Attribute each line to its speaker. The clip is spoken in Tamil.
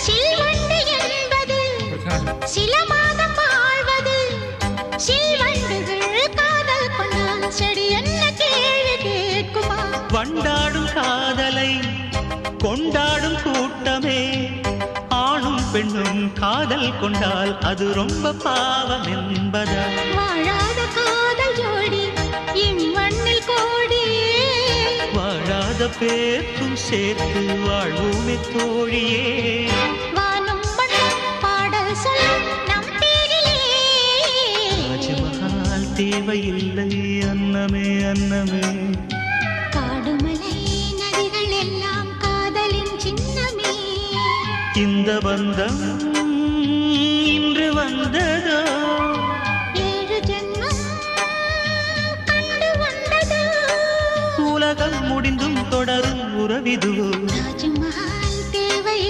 Speaker 1: சில்வண்டு என்பது சில மாதம் வாழ்வது. சில்வண்டுகள் காதல் கொண்டால் செடி என்ன கேள்வி கேட்குமா?
Speaker 2: வண்டாடும் காதலை கொண்டாடும் கூட்டமே, ஆணும் பெண்ணும் காதல் கொண்டால் அது ரொம்ப பாவம் என்பதா?
Speaker 1: வாழாத காதல் ஜோடி இம்மண்ணில் கோடி,
Speaker 2: வாழாத பேர்க்கும் சேர்த்து வாழ்வோமே தோழியே.
Speaker 1: வானம் மண்ணும் பாடல் சொல்லும் நம் பேரிலே.
Speaker 2: தாஜ்மஹால் தேவையில்லை அன்னமே அன்னமே,
Speaker 1: காடுமலை நதிகள் எல்லாம் காதலின் சின்னமே.
Speaker 2: இந்த பந்தம் இன்று வந்ததோ,
Speaker 1: 7 ஜென்மம் கண்டு வந்ததோ.
Speaker 2: உலகம் முடிந்தும் தொடரும் உறவிதுவோ.
Speaker 1: தாஜ்மஹால் தேவையில்லை.